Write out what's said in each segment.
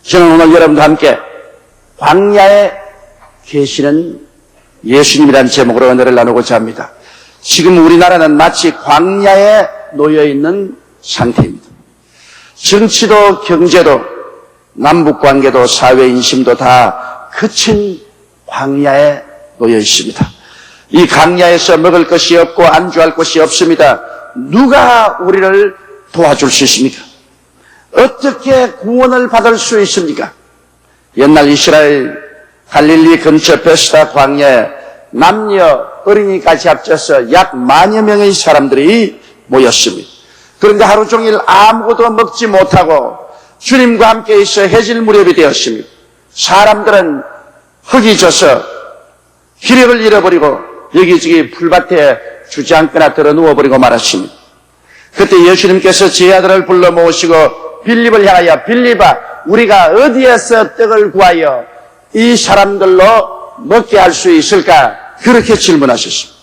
저는 오늘 여러분과 함께 광야에 계시는 예수님이라는 제목으로 은혜를 나누고자 합니다. 지금 우리나라는 마치 광야에 놓여있는 상태입니다. 정치도 경제도 남북관계도 사회인심도 다 거친 광야에 놓여 있습니다. 이 광야에서 먹을 것이 없고 안주할 것이 없습니다. 누가 우리를 도와줄 수 있습니까? 어떻게 구원을 받을 수 있습니까? 옛날 이스라엘 갈릴리 근처 베스다 광야에 남녀 어린이까지 합쳐서 약 10,000여 명의 사람들이 모였습니다. 그런데 하루 종일 아무것도 먹지 못하고 주님과 함께 있어 해질 무렵이 되었습니다. 사람들은 흙이 져서 기력을 잃어버리고 여기저기 풀밭에 주저앉거나 들어 누워버리고 말았습니다. 그때 예수님께서 제 아들을 불러 모으시고 빌립을 향하여, 빌립아, 우리가 어디에서 떡을 구하여 이 사람들로 먹게 할 수 있을까? 그렇게 질문하셨습니다.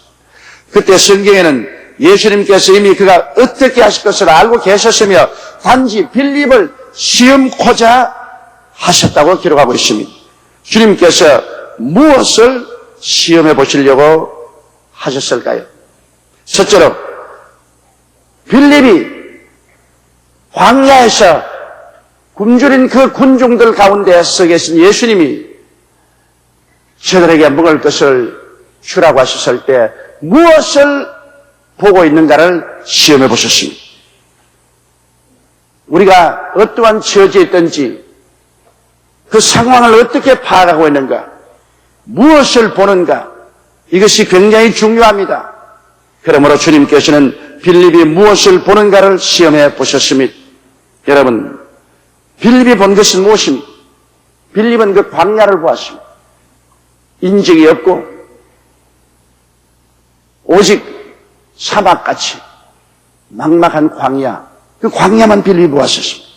그때 성경에는 예수님께서 이미 그가 어떻게 하실 것을 알고 계셨으며 단지 빌립을 시험코자 하셨다고 기록하고 있습니다. 주님께서 무엇을 시험해 보시려고 하셨을까요? 첫째로 빌립이 광야에서 굶주린 그 군중들 가운데 서 계신 예수님이 저들에게 먹을 것을 주라고 하셨을 때 무엇을 보고 있는가를 시험해 보셨습니다. 우리가 어떠한 처지에 있든지 그 상황을 어떻게 파악하고 있는가, 무엇을 보는가, 이것이 굉장히 중요합니다. 그러므로 주님께서는 빌립이 무엇을 보는가를 시험해 보셨습니다. 여러분, 빌립이 본 것은 무엇입니까? 빌립은 그 광야를 보았습니다. 인적이 없고 오직 사막같이 막막한 광야, 그 광야만 빌립이 보았습니다.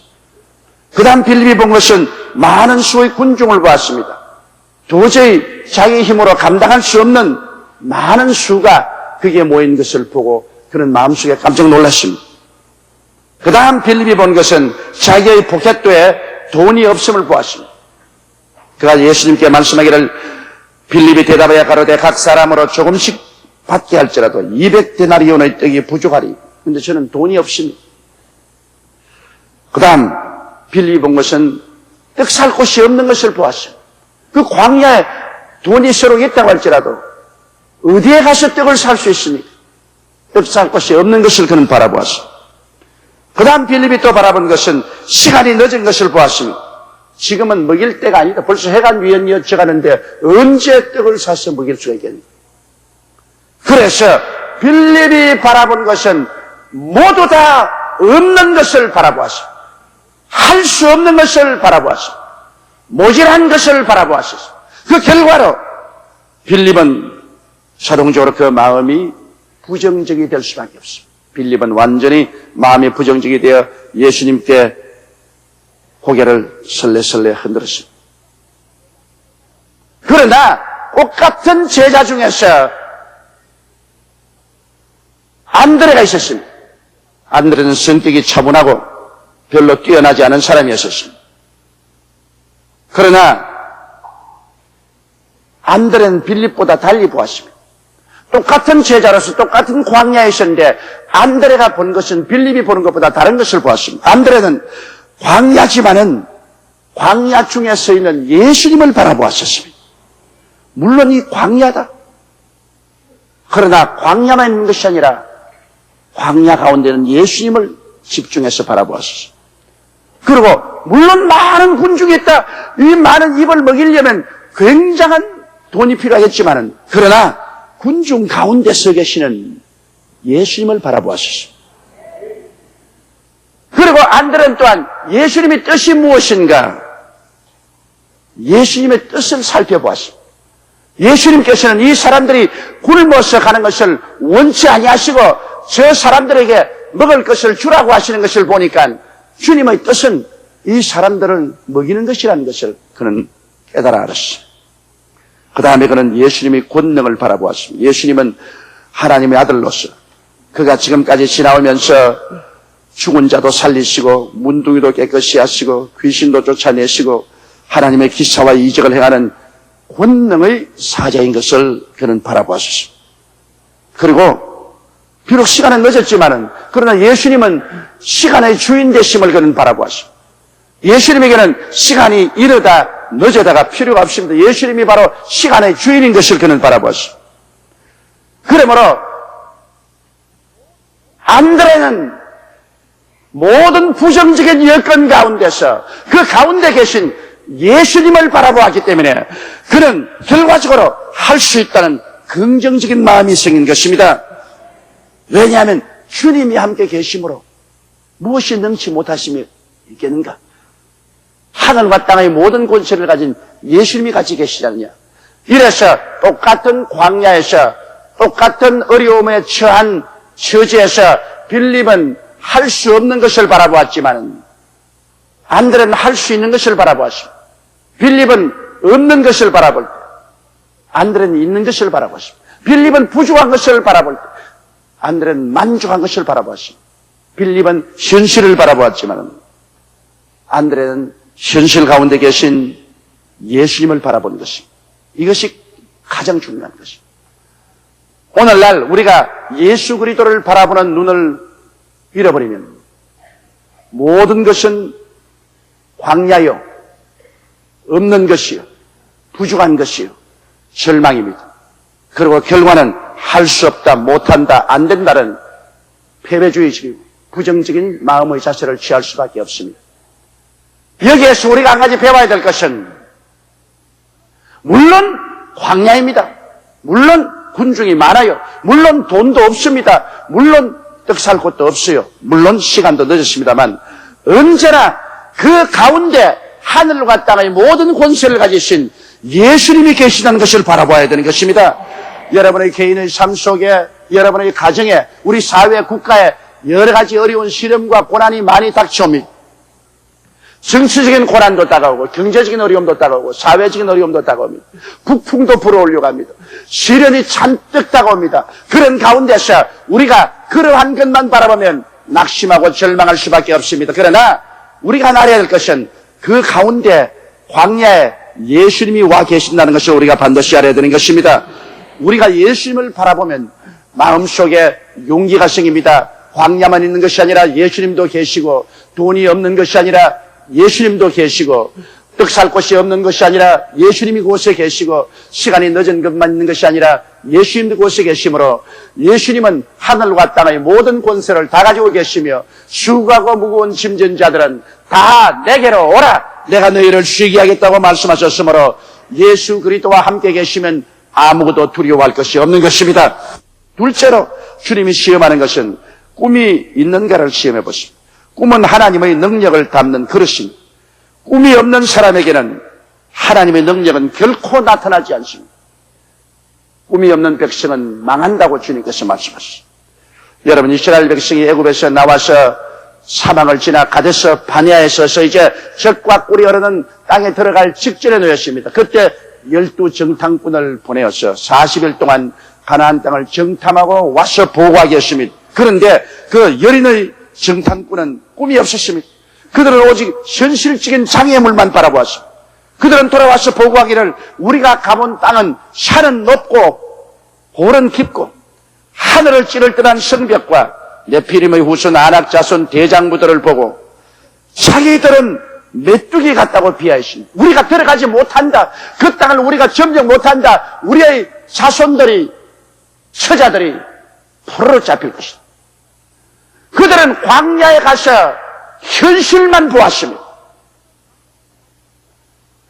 그 다음 빌립이 본 것은 많은 수의 군중을 보았습니다. 도저히 자기 힘으로 감당할 수 없는 많은 수가 그게 모인 것을 보고 그는 마음속에 깜짝 놀랐습니다. 그 다음 빌립이 본 것은 자기의 포켓도에 돈이 없음을 보았습니다. 그가 예수님께 말씀하기를 빌립이 대답하여 가로되 각 사람으로 조금씩 받게 할지라도 200데나리온의 떡이 부족하리. 그런데 저는 돈이 없습니다. 그 다음 빌립이 본 것은 떡 살 곳이 없는 것을 보았어요. 그 광야에 돈이 서로 있다고 할지라도 어디에 가서 떡을 살 수 있습니까? 떡 살 곳이 없는 것을 그는 바라보았어요. 그 다음 빌립이 또 바라본 것은 시간이 늦은 것을 보았습니다. 지금은 먹일 때가 아니다. 벌써 해가 뉘엿뉘엿 가는데 언제 떡을 사서 먹일 수가 있겠는가? 그래서 빌립이 바라본 것은 모두 다 없는 것을 바라보았습니다. 할 수 없는 것을 바라보았습니다. 모질한 것을 바라보았습니다. 그 결과로 빌립은 자동적으로 그 마음이 부정적이 될 수밖에 없습니다. 빌립은 완전히 마음이 부정적이 되어 예수님께 고개를 설레설레 흔들었습니다. 그러나 똑같은 제자 중에서 안드레가 있었습니다. 안드레는 성격이 차분하고 별로 뛰어나지 않은 사람이었습니다. 그러나 안드레는 빌립보다 달리 보았습니다. 똑같은 제자로서 똑같은 광야에 있었는데 안드레가 본 것은 빌립이 보는 것보다 다른 것을 보았습니다. 안드레는 광야지만은 광야 중에 서 있는 예수님을 바라보았었습니다. 물론 이 광야다. 그러나 광야만 있는 것이 아니라 광야 가운데는 예수님을 집중해서 바라보았습니다. 그리고 물론 많은 군중이 있다. 이 많은 입을 먹이려면 굉장한 돈이 필요하겠지만은 그러나 군중 가운데 서 계시는 예수님을 바라보았습니다. 그리고 안드레는 또한 예수님의 뜻이 무엇인가, 예수님의 뜻을 살펴보았습니다. 예수님께서는 이 사람들이 굶어서 가는 것을 원치 아니하시고 저 사람들에게 먹을 것을 주라고 하시는 것을 보니까 주님의 뜻은 이 사람들을 먹이는 것이라는 것을 그는 깨달아 알았습니다. 그 다음에 그는 예수님의 권능을 바라보았습니다. 예수님은 하나님의 아들로서 그가 지금까지 지나오면서 죽은 자도 살리시고 문둥이도 깨끗이 하시고 귀신도 쫓아내시고 하나님의 기사와 이적을 행하는 권능의 사자인 것을 그는 바라보았습니다. 그리고 비록 시간은 늦었지만은 그러나 예수님은 시간의 주인 되심을 그는 바라보았습니다. 예수님에게는 시간이 이르다 늦어다가 필요가 없습니다. 예수님이 바로 시간의 주인인 것을 그는 바라보았습니다. 그러므로 안드레는 모든 부정적인 여건 가운데서 그 가운데 계신 예수님을 바라보았기 때문에 그는 결과적으로 할 수 있다는 긍정적인 마음이 생긴 것입니다. 왜냐하면 주님이 함께 계심으로 무엇이 능치 못하심이 있겠는가? 하늘과 땅의 모든 권세를 가진 예수님이 같이 계시지 않느냐? 이래서 똑같은 광야에서 똑같은 어려움에 처한 처지에서 빌립은 할 수 없는 것을 바라보았지만 안드레는 할 수 있는 것을 바라보았습니다. 빌립은 없는 것을 바라볼 때 안드레는 있는 것을 바라보았습니다. 빌립은 부족한 것을 바라볼 때 안드레는 만족한 것을 바라보았습니다. 빌립은 현실을 바라보았지만 안드레는 현실 가운데 계신 예수님을 바라보는 것입니다. 이것이 가장 중요한 것입니다. 오늘날 우리가 예수 그리스도를 바라보는 눈을 잃어버리면 모든 것은 광야요, 없는 것이요, 부족한 것이요, 절망입니다. 그리고 결과는 할 수 없다, 못한다, 안 된다는 패배주의적이고 부정적인 마음의 자세를 취할 수밖에 없습니다. 여기에서 우리가 한 가지 배워야 될 것은 물론 광야입니다. 물론 군중이 많아요. 물론 돈도 없습니다. 물론 떡 살 곳도 없어요. 물론 시간도 늦었습니다만 언제나 그 가운데 하늘과 땅의 모든 권세를 가지신 예수님이 계시다는 것을 바라봐야 되는 것입니다. 여러분의 개인의 삶 속에, 여러분의 가정에, 우리 사회, 국가에 여러 가지 어려운 시련과 고난이 많이 닥쳐옵니다. 정치적인 고난도 다가오고 경제적인 어려움도 다가오고 사회적인 어려움도 다가옵니다. 북풍도 불어오려고 합니다. 시련이 잔뜩 다가옵니다. 그런 가운데서 우리가 그러한 것만 바라보면 낙심하고 절망할 수밖에 없습니다. 그러나 우리가 알아야 될 것은 그 가운데 광야에 예수님이 와 계신다는 것을 우리가 반드시 알아야 되는 것입니다. 우리가 예수님을 바라보면 마음속에 용기가 생깁니다. 광야만 있는 것이 아니라 예수님도 계시고 돈이 없는 것이 아니라 예수님도 계시고 떡 살 곳이 없는 것이 아니라 예수님이 그곳에 계시고 시간이 늦은 것만 있는 것이 아니라 예수님도 그곳에 계시므로 예수님은 하늘과 땅의 모든 권세를 다 가지고 계시며 수고하고 무거운 짐진 자들은 다 내게로 오라 내가 너희를 쉬게 하겠다고 말씀하셨으므로 예수 그리스도와 함께 계시면 아무것도 두려워할 것이 없는 것입니다. 둘째로 주님이 시험하는 것은 꿈이 있는가를 시험해 보십니다. 꿈은 하나님의 능력을 담는 그릇입니다. 꿈이 없는 사람에게는 하나님의 능력은 결코 나타나지 않습니다. 꿈이 없는 백성은 망한다고 주님께서 말씀하셨습니다. 여러분, 이스라엘 백성이 애굽에서 나와서 사방을 지나 가데스 바네아에서 이제 젖과 꿀이 흐르는 땅에 들어갈 직전에 놓였습니다. 그때 12정탐꾼을 보내어서 40일 동안 가나안 땅을 정탐하고 와서 보고하게 했습니다. 그런데 그 여린의 정탐꾼은 꿈이 없었습니다. 그들은 오직 현실적인 장애물만 바라보았습니다. 그들은 돌아와서 보고하기를 우리가 가본 땅은 산은 높고 골은 깊고 하늘을 찌를 듯한 성벽과 네피림의 후손 아낙 자손 대장부들을 보고 자기들은 메뚜기 같다고 비하했습니다. 우리가 들어가지 못한다. 그 땅을 우리가 점령 못한다. 우리의 자손들이 처자들이 포로로 잡힐 것이다. 그들은 광야에 가서 현실만 보았습니다.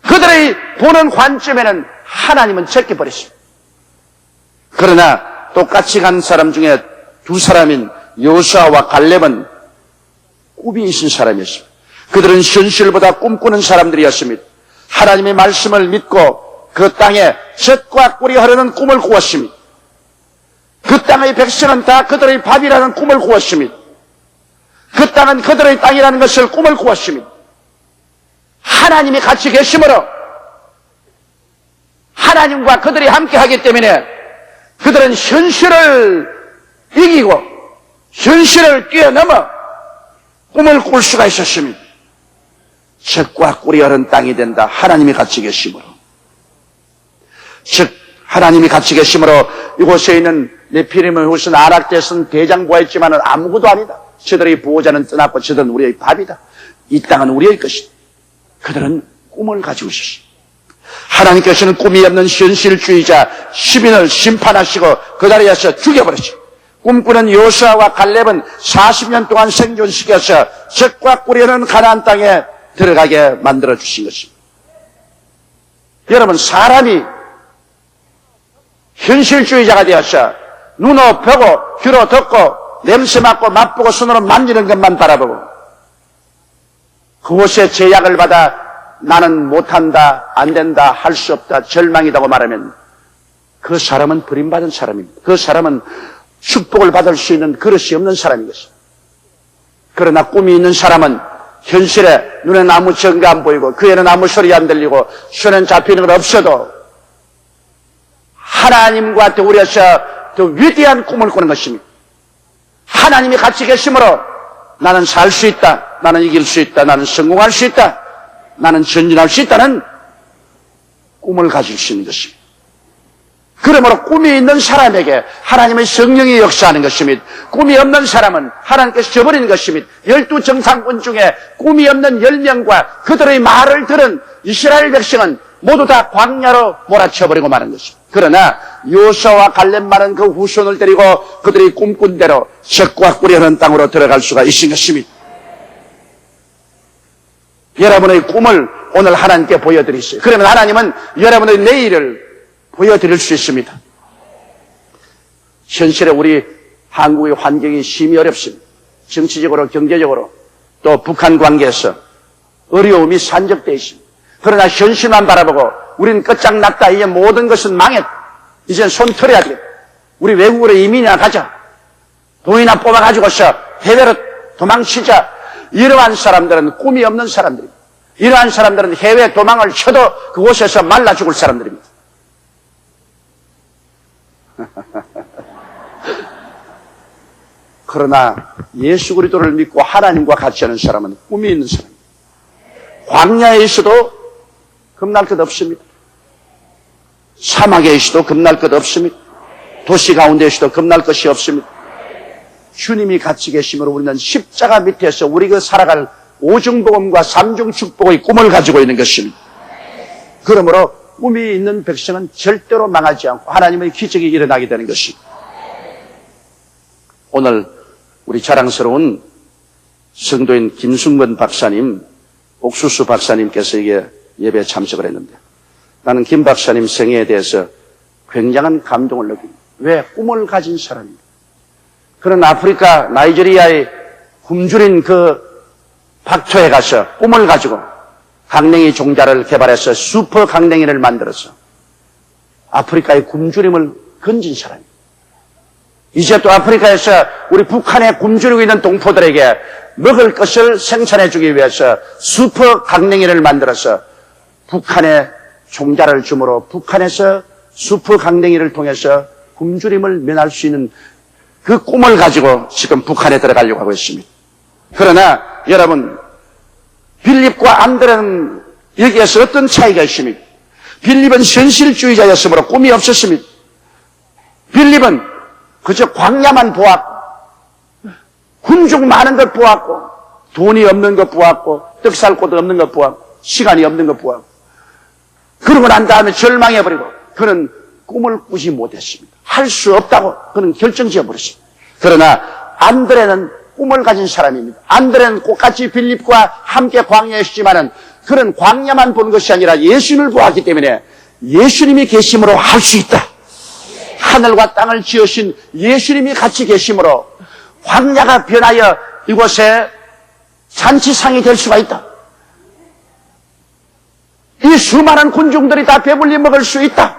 그들의 보는 관점에는 하나님은 제껴버렸습니다. 그러나 똑같이 간 사람 중에 두 사람인 여호수아와 갈렙은 꿈이 있는 사람이었습니다. 그들은 현실보다 꿈꾸는 사람들이었습니다. 하나님의 말씀을 믿고 그 땅에 젖과 꿀이 흐르는 꿈을 꾸었습니다. 그 땅의 백성은 다 그들의 밥이라는 꿈을 꾸었습니다. 그 땅은 그들의 땅이라는 것을 꿈을 꾸었습니다. 하나님이 같이 계심으로 하나님과 그들이 함께하기 때문에 그들은 현실을 이기고 현실을 뛰어넘어 꿈을 꿀 수가 있었습니다. 젖과 꿀이 흐른 땅이 된다. 하나님이 같이 계심으로. 즉 하나님이 같이 계심으로 이곳에 있는 네피림의 후손 아낙대선 대장부하였지만 아무것도 아니다. 저들의 보호자는 떠났고 저들은 우리의 밥이다. 이 땅은 우리의 것이다. 그들은 꿈을 가지고 있었습니다. 하나님께서는 꿈이 없는 현실주의자 10인을 심판하시고 그 자리에서 죽여버리시고 꿈꾸는 요수아와 갈렙은 40년 동안 생존시켜서 젖과 꿀이 흐르는 가나안 땅에 들어가게 만들어주신 것입니다. 여러분, 사람이 현실주의자가 되어서 눈으로 보고 귀로 듣고 냄새 맡고 맛보고 손으로 만지는 것만 바라보고 그곳에 제약을 받아 나는 못한다, 안 된다, 할 수 없다, 절망이라고 말하면 그 사람은 버림받은 사람입니다. 그 사람은 축복을 받을 수 있는 그릇이 없는 사람인 것입니다. 그러나 꿈이 있는 사람은 현실에 눈에는 아무 증거 안 보이고 귀에는 아무 소리 안 들리고 손에는 잡히는 건 없어도 하나님과 더불어서 더 위대한 꿈을 꾸는 것입니다. 하나님이 같이 계심으로 나는 살 수 있다, 나는 이길 수 있다, 나는 성공할 수 있다, 나는 전진할 수 있다는 꿈을 가질 수 있는 것입니다. 그러므로 꿈이 있는 사람에게 하나님의 성령이 역사하는 것입니다. 꿈이 없는 사람은 하나님께서 저버리는 것입니다. 12정상군 중에 꿈이 없는 10명과 그들의 말을 들은 이스라엘 백성은 모두 다 광야로 몰아쳐버리고 마는 것입니다. 그러나 요수아와 갈렙만은 그 후손을 데리고 그들이 꿈꾼 대로 젖과 꿀이 흐르는 땅으로 들어갈 수가 있는 것입니다. 여러분의 꿈을 오늘 하나님께 보여드리세요. 그러면 하나님은 여러분의 내일을 보여드릴 수 있습니다. 현실에 우리 한국의 환경이 심히 어렵습니다. 정치적으로, 경제적으로, 또 북한 관계에서 어려움이 산적되어 있습니다. 그러나 현실만 바라보고 우리는 끝장났다. 이제 모든 것은 망했다. 이젠 손 털어야 되겠다. 우리 외국으로 이민이나 가자. 돈이나 뽑아가지고서 해외로 도망치자. 이러한 사람들은 꿈이 없는 사람들입니다. 이러한 사람들은 해외 도망을 쳐도 그곳에서 말라 죽을 사람들입니다. 그러나 예수 그리스도를 믿고 하나님과 같이 하는 사람은 꿈이 있는 사람입니다. 광야에 있어도 겁날 것 없습니다. 사막에 있어도 겁날 것 없습니다. 도시 가운데 있어도 겁날 것이 없습니다. 주님이 같이 계심으로 우리는 십자가 밑에서 우리가 살아갈 오중복음과 삼중축복의 꿈을 가지고 있는 것입니다. 그러므로 꿈이 있는 백성은 절대로 망하지 않고 하나님의 기적이 일어나게 되는 것입니다. 오늘 우리 자랑스러운 성도인 김순건 박사님, 옥수수 박사님께서 이게 예배에 참석을 했는데 나는 김 박사님 생애에 대해서 굉장한 감동을 느낍니다. 왜? 꿈을 가진 사람입니다. 그런 아프리카 나이지리아의 굶주린 그 박토에 가서 꿈을 가지고 강냉이 종자를 개발해서 슈퍼 강냉이를 만들어서 아프리카의 굶주림을 건진 사람입니다. 이제 또 아프리카에서 우리 북한에 굶주리고 있는 동포들에게 먹을 것을 생산해주기 위해서 슈퍼 강냉이를 만들어서 북한에 종자를 주므로 북한에서 슈퍼 강냉이를 통해서 굶주림을 면할 수 있는 그 꿈을 가지고 지금 북한에 들어가려고 하고 있습니다. 그러나 여러분, 빌립과 안드레는 여기에서 어떤 차이가 있습니까? 빌립은 현실주의자였으므로 꿈이 없었습니다. 빌립은 그저 광야만 보았고 군중 많은 것 보았고 돈이 없는 것 보았고 떡 살 곳 없는 것 보았고 시간이 없는 것 보았고 그러고 난 다음에 절망해버리고 그는 꿈을 꾸지 못했습니다. 할 수 없다고 그는 결정지어버렸습니다. 그러나 안드레는 꿈을 가진 사람입니다. 안드레는 똑같이 빌립과 함께 광야에 있지만은 그는 광야만 본 것이 아니라 예수님을 보았기 때문에 예수님이 계심으로 할 수 있다. 하늘과 땅을 지으신 예수님이 같이 계심으로 광야가 변하여 이곳에 잔치상이 될 수가 있다. 이 수많은 군중들이 다 배불리 먹을 수 있다.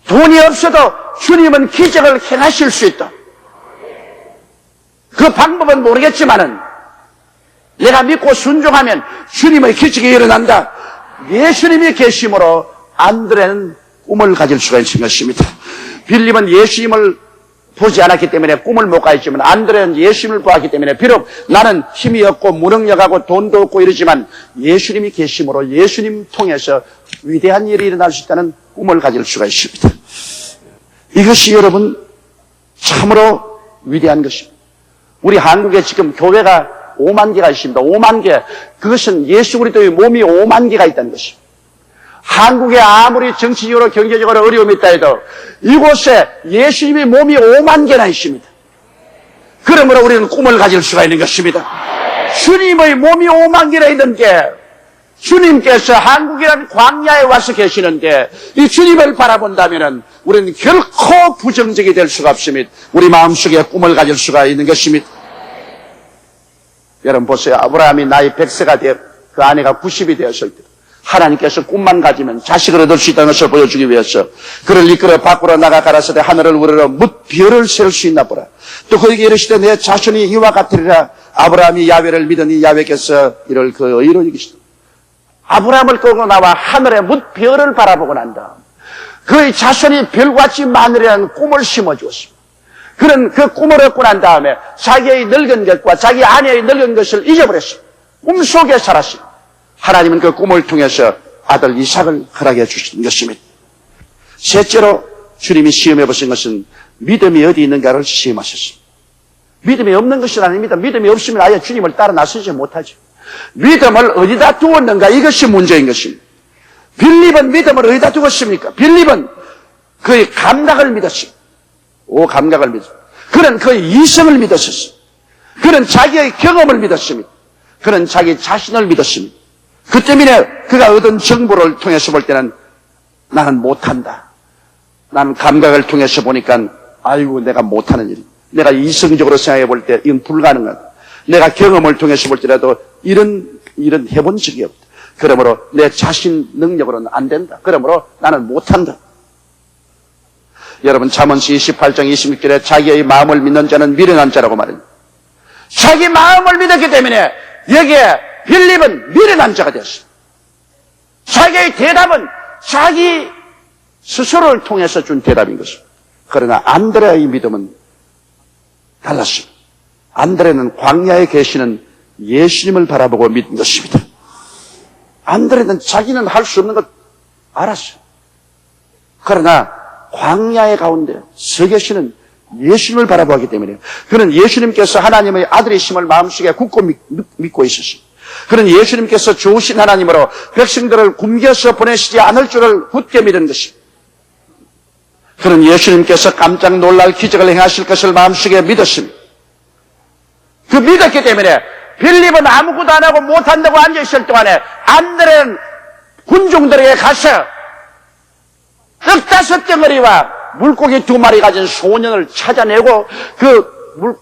돈이 없어도 주님은 기적을 행하실 수 있다. 그 방법은 모르겠지만은 내가 믿고 순종하면 주님의 기적이 일어난다. 예수님이 계심으로 안드레는 꿈을 가질 수가 있는 것입니다. 빌립은 예수님을 보지 않았기 때문에 꿈을 못 가졌지만 안드레는 예수님을 보았기 때문에 비록 나는 힘이 없고 무능력하고 돈도 없고 이러지만 예수님이 계심으로 예수님 통해서 위대한 일이 일어날 수 있다는 꿈을 가질 수가 있습니다. 이것이 여러분 참으로 위대한 것입니다. 우리 한국에 지금 교회가 5만 개가 있습니다. 5만 개. 그것은 예수 그리스도의 몸이 5만 개가 있다는 것입니다. 한국에 아무리 정치적으로 경제적으로 어려움이 있다 해도 이곳에 예수님의 몸이 5만 개나 있습니다. 그러므로 우리는 꿈을 가질 수가 있는 것입니다. 주님의 몸이 5만 개나 있는데 주님께서 한국이라는 광야에 와서 계시는데 이 주님을 바라본다면 우리는 결코 부정적이 될 수가 없습니다. 우리 마음속에 꿈을 가질 수가 있는 것입니다. 여러분 보세요. 아브라함이 나이 100세가 되어 그 아내가 90이 되었을 때 하나님께서 꿈만 가지면 자식을 얻을 수 있다는 것을 보여주기 위해서 그를 이끌어 밖으로 나가 가라사대 하늘을 우러러 뭇 별을 세울 수 있나 보라. 또 그에게 이르시되 내 자손이 이와 같으리라. 아브라함이 야훼를 믿으니 야훼께서 이를 그 의로 여기시더라. 아브라함을 끌고 나와 하늘에 뭇 별을 바라보고 난 다음 그의 자손이 별같이 많으리라는 꿈을 심어주었습니다. 그는 그 꿈을 얻고 난 다음에 자기의 늙은 것과 자기 아내의 늙은 것을 잊어버렸습니다. 꿈속에 살았습니다. 하나님은 그 꿈을 통해서 아들 이삭을 허락해 주신 것입니다. 셋째로 주님이 시험해 보신 것은 믿음이 어디 있는가를 시험하셨습니다. 믿음이 없는 것이 아닙니다. 믿음이 없으면 아예 주님을 따라 나서지 못하죠. 믿음을 어디다 두었는가 이것이 문제인 것입니다. 빌립은 믿음을 어디다 두었습니까? 빌립은 그의 감각을 믿었습니다. 감각을 믿었습니다. 그는 그의 이성을 믿었습니다. 그는 자기의 경험을 믿었습니다. 그는 자기 자신을 믿었습니다. 그 때문에 그가 얻은 정보를 통해서 볼 때는 나는 못한다. 나는 감각을 통해서 보니까 아이고 내가 못하는 일. 내가 이성적으로 생각해 볼 때 이건 불가능하다. 내가 경험을 통해서 볼 때라도 이런 일은 해본 적이 없다. 그러므로 내 자신 능력으로는 안 된다. 그러므로 나는 못한다. 여러분 잠언서 28장 26절에 자기의 마음을 믿는 자는 미련한 자라고 말합니다. 자기 마음을 믿었기 때문에 여기에 빌립은 미련한 자가 되었습니다. 자기의 대답은 자기 스스로를 통해서 준 대답인 것입니다. 그러나 안드레의 믿음은 달랐습니다. 안드레는 광야에 계시는 예수님을 바라보고 믿은 것입니다. 안드레는 자기는 할 수 없는 것 알았어요. 그러나 광야의 가운데 서 계시는 예수님을 바라보기 때문에 그는 예수님께서 하나님의 아들이심을 마음속에 굳고 믿고 있었습니다. 그는 예수님께서 좋으신 하나님으로 백성들을 굶겨서 보내시지 않을 줄을 굳게 믿은 것입니다. 그는 예수님께서 깜짝 놀랄 기적을 행하실 것을 마음속에 믿었습니다. 그 믿었기 때문에 빌립은 아무것도 안 하고 못한다고 앉아있을 동안에 안드레는 군중들에게 가서 떡 5덩어리와 물고기 2마리 가진 소년을 찾아내고 그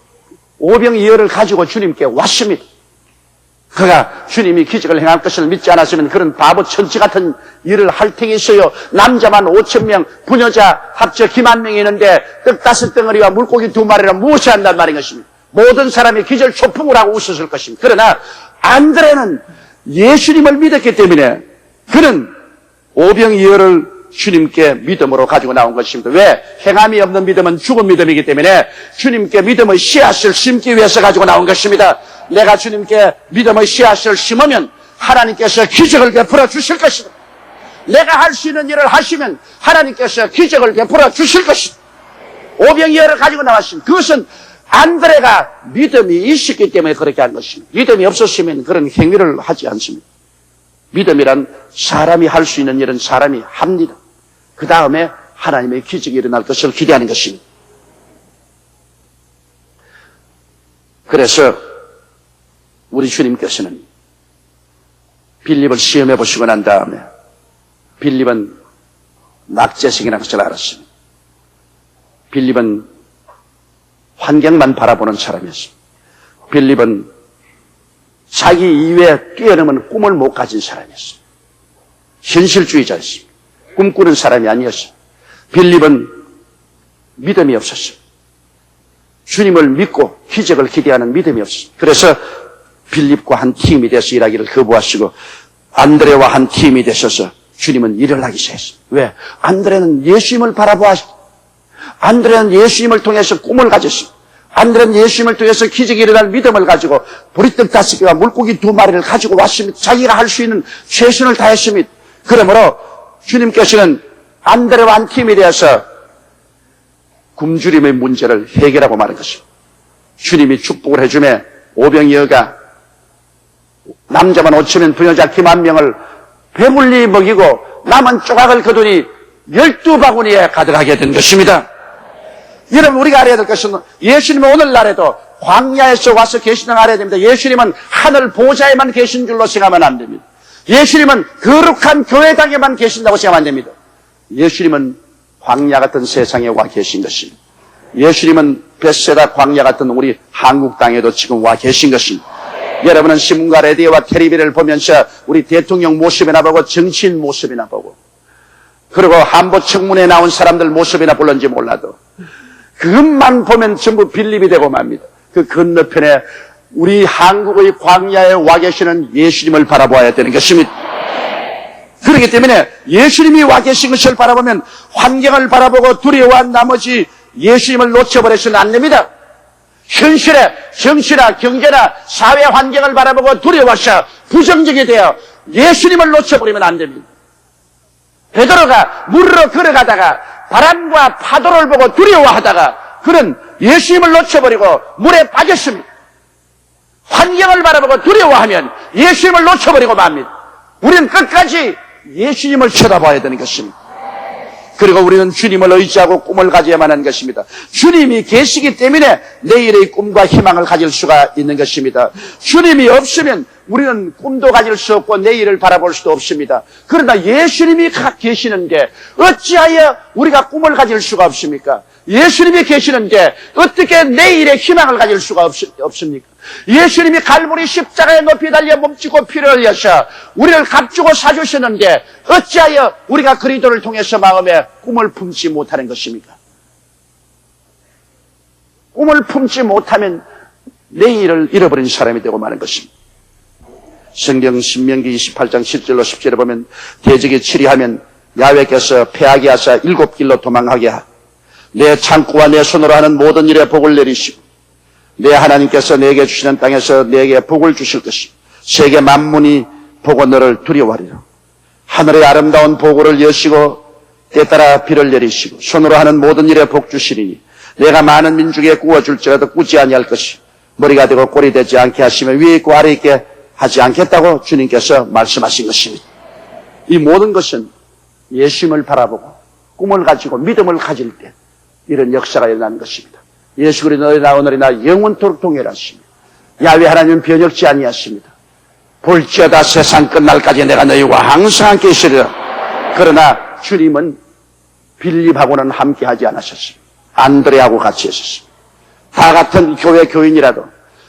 오병이어를 가지고 주님께 왔습니다. 그가 주님이 기적을 행할 것을 믿지 않았으면 그런 바보 천치 같은 일을 할 테니 있어요. 남자만 5,000명, 부녀자 합쳐 기만 명이 있는데 떡 5덩어리와 물고기 2마리를 무엇이 한단 말인 것입니다. 모든 사람이 기절 초풍을 하고 웃었을 것입니다. 그러나 안드레는 예수님을 믿었기 때문에 그는 오병이어를 주님께 믿음으로 가지고 나온 것입니다. 왜? 행함이 없는 믿음은 죽은 믿음이기 때문에 주님께 믿음의 씨앗을 심기 위해서 가지고 나온 것입니다. 내가 주님께 믿음의 씨앗을 심으면 하나님께서 기적을 베풀어 주실 것이다. 내가 할 수 있는 일을 하시면 하나님께서 기적을 베풀어 주실 것이다. 오병이어를 가지고 나왔습니다. 그것은 안드레가 믿음이 있었기 때문에 그렇게 한 것입니다. 믿음이 없었으면 그런 행위를 하지 않습니다. 믿음이란 사람이 할 수 있는 일은 사람이 합니다. 그 다음에 하나님의 기적이 일어날 것을 기대하는 것입니다. 그래서 우리 주님께서는 빌립을 시험해 보시고 난 다음에 빌립은 낙제생이라는 것을 알았습니다. 빌립은 환경만 바라보는 사람이었습니다. 빌립은 자기 이외에 뛰어넘은 꿈을 못 가진 사람이었습니다. 현실주의자였습니다. 꿈꾸는 사람이 아니었습니다. 빌립은 믿음이 없었습니다. 주님을 믿고 기적을 기대하는 믿음이 없었습니다. 그래서 빌립과 한 팀이 돼서 일하기를 거부하시고 안드레와 한 팀이 되셔서 주님은 일을 하기 시작했습니다. 왜? 안드레는 예수님을 바라보았습니다. 안드레는 예수님을 통해서 꿈을 가졌습니다. 안드레는 예수님을 통해서 기적이 일어날 믿음을 가지고 보리떡 5개와 물고기 2마리를 가지고 왔습니다. 자기가 할 수 있는 최선을 다했습니다. 그러므로 주님께서는 안드레와 한 팀이 되어서 굶주림의 문제를 해결하고 마는 것입니다. 주님이 축복을 해주며 오병이어가 남자만 5천명 부녀자 김1 명을 배불리 먹이고 남은 조각을 거두니 12바구니에 가득하게 된 것입니다. 여러분, 우리가 알아야 될 것은 예수님은 오늘날에도 광야에서 와서 계시는 걸 알아야 됩니다. 예수님은 하늘 보좌에만 계신 줄로 생각하면 안 됩니다. 예수님은 거룩한 교회당에만 계신다고 생각하면 안 됩니다. 예수님은 광야 같은 세상에 와 계신 것입니다. 예수님은 벳세다 광야 같은 우리 한국 땅에도 지금 와 계신 것입니다. 여러분은 신문과 라디오와 텔레비를 보면서 우리 대통령 모습이나 보고 정치인 모습이나 보고 그리고 한보 청문회에 나온 사람들 모습이나 볼런지 몰라도 그것만 보면 전부 빌립이 되고 맙니다. 그 건너편에 우리 한국의 광야에 와 계시는 예수님을 바라보아야 되는 것입니다. 그렇기 때문에 예수님이 와 계신 것을 바라보면 환경을 바라보고 두려워한 나머지 예수님을 놓쳐버려서는 안 됩니다. 현실에 정치나 경제나 사회 환경을 바라보고 두려워서 부정적이 되어 예수님을 놓쳐버리면 안 됩니다. 베드로가 물으로 걸어가다가 바람과 파도를 보고 두려워하다가 그는 예수님을 놓쳐버리고 물에 빠졌습니다. 환경을 바라보고 두려워하면 예수님을 놓쳐버리고 맙니다. 우리는 끝까지 예수님을 쳐다봐야 되는 것입니다. 그리고 우리는 주님을 의지하고 꿈을 가져야만 하는 것입니다. 주님이 계시기 때문에 내일의 꿈과 희망을 가질 수가 있는 것입니다. 주님이 없으면 우리는 꿈도 가질 수 없고 내일을 바라볼 수도 없습니다. 그러나 예수님이 계시는데 어찌하여 우리가 꿈을 가질 수가 없습니까? 예수님이 계시는데 어떻게 내일의 희망을 가질 수가 없습니까? 예수님이 갈보리 십자가에 높이 달려 몸짓고 피를 흘려서 우리를 값주고 사주셨는데 어찌하여 우리가 그리스도를 통해서 마음에 꿈을 품지 못하는 것입니까? 꿈을 품지 못하면 내일을 잃어버린 사람이 되고 마는 것입니다. 성경 신명기 28장 7절로 10절에 보면 대적이 치리하면 야훼께서 패하게 하사 7길로 도망하게 하고 내 창고와 내 손으로 하는 모든 일에 복을 내리시고 내 하나님께서 내게 주시는 땅에서 내게 복을 주실 것이고 세계 만문이 보고 너를 두려워하리라. 하늘의 아름다운 보고를 여시고 때따라 비를 내리시고 손으로 하는 모든 일에 복 주시리니 내가 많은 민족에 구워줄지라도 꾸지 아니할 것이 머리가 되고 꼴이 되지 않게 하시며 위에 있고 아래 있게 하지 않겠다고 주님께서 말씀하신 것입니다. 이 모든 것은 예수님을 바라보고 꿈을 가지고 믿음을 가질 때 이런 역사가 일어나는 것입니다. 예수 그리스도 너희나 오늘이나 영원토록 동일하십니다. 야훼 하나님은 변혁지 아니하십니다. 볼지어다 세상 끝날까지 내가 너희와 항상 함께 있으리라. 그러나 주님은 빌립하고는 함께하지 않으셨습니다. 안드레하고 같이 있었습니다. 다 같은 교회 교인이라도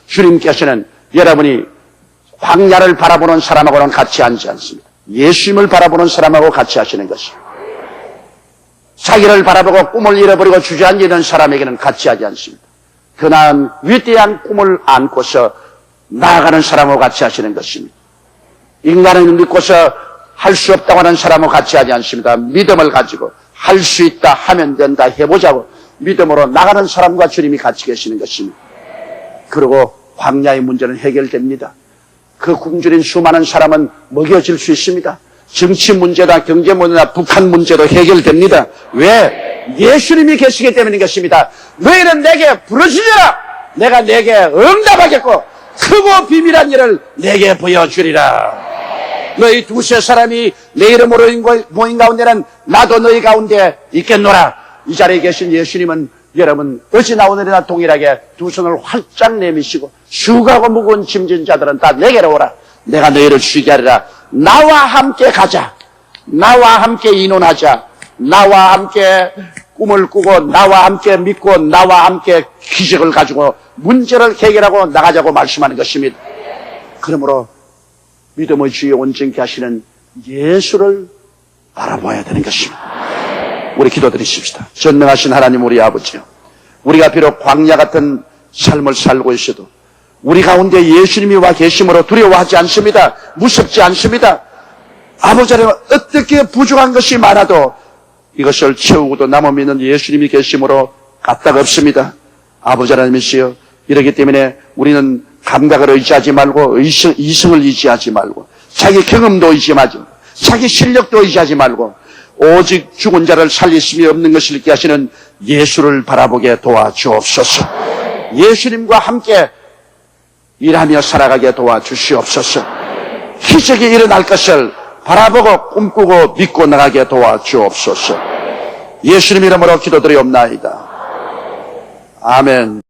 주님께서는 여러분이 광야를 바라보는 사람하고는 같이 앉지 않습니다. 예수님을 바라보는 사람하고 같이 하시는 것입니다. 자기를 바라보고 꿈을 잃어버리고 주저앉는 사람에게는 같이 하지 않습니다. 그나은 위대한 꿈을 안고서 나아가는 사람하고 같이 하시는 것입니다. 인간을 믿고서 할 수 없다고 하는 사람하고 같이 하지 않습니다. 믿음을 가지고 할 수 있다 하면 된다 해보자고 믿음으로 나가는 사람과 주님이 같이 계시는 것입니다. 그리고 광야의 문제는 해결됩니다. 그 굶주린 수많은 사람은 먹여질 수 있습니다. 정치 문제나 경제 문제나 북한 문제도 해결됩니다. 왜? 예수님이 계시기 때문인 것입니다. 너희는 내게 부르짖으라. 내가 내게 응답하겠고 크고 비밀한 일을 내게 보여주리라. 너희 두세 사람이 내 이름으로 모인 가운데는 나도 너희 가운데 있겠노라. 이 자리에 계신 예수님은 여러분 어찌나 오늘이나 동일하게 두 손을 활짝 내미시고 수고하고 무거운 짐진 자들은 다 내게로 오라. 내가 너희를 쉬게 하리라. 나와 함께 가자. 나와 함께 의논하자. 나와 함께 꿈을 꾸고 나와 함께 믿고 나와 함께 기적을 가지고 문제를 해결하고 나가자고 말씀하는 것입니다. 그러므로 믿음의 주에 온전케 하시는 예수를 바라봐야 되는 것입니다. 우리 기도드리십시다. 전능하신 하나님 우리 아버지요, 우리가 비록 광야 같은 삶을 살고 있어도 우리 가운데 예수님이 와 계심으로 두려워하지 않습니다. 무섭지 않습니다. 아버지 하나님, 어떻게 부족한 것이 많아도 이것을 채우고도 남음 있는 예수님이 계심으로 까딱없습니다. 아버지 하나님이시여, 이렇기 때문에 우리는 감각을 의지하지 말고 이성을 의지하지 말고 자기 경험도 의지하지 말고 자기 실력도 의지하지 말고 오직 죽은 자를 살리심이 없는 것을 있게 하시는 예수를 바라보게 도와주옵소서. 예수님과 함께 일하며 살아가게 도와주시옵소서. 기적이 일어날 것을 바라보고 꿈꾸고 믿고 나가게 도와주옵소서. 예수님 이름으로 기도드리옵나이다. 아멘.